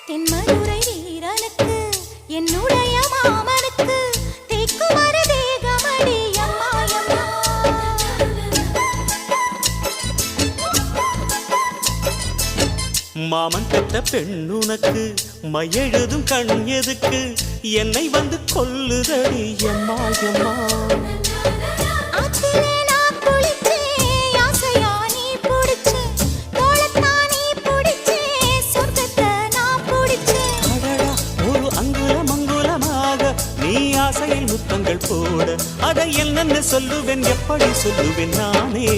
தென்மதுரை வீரனுக்கு என்னுடைய மாமனுக்கு தேக்குமர தேகமடி அம்மா அம்மா. மாமன் பெற்ற பெண்ணுனக்கு மையெழுதும் கண் எதுக்கு என்னை வந்து கொல்லுதடி எம்மா எம்மா. ஆத்திலே நான் குளிச்சேன், ஆசையா நீ புடிச்சேன், தோளத்தான் நீ புடிச்சேன், சொர்க்கத்தை நான் புடிச்சேன். அடடா, ஒரு அங்குலம் அங்குலமாக நீ ஆசையில் முத்தங்கள் போட அதை என்னென்ன சொல்லுவேன் எப்படி சொல்லுவேன் நானே.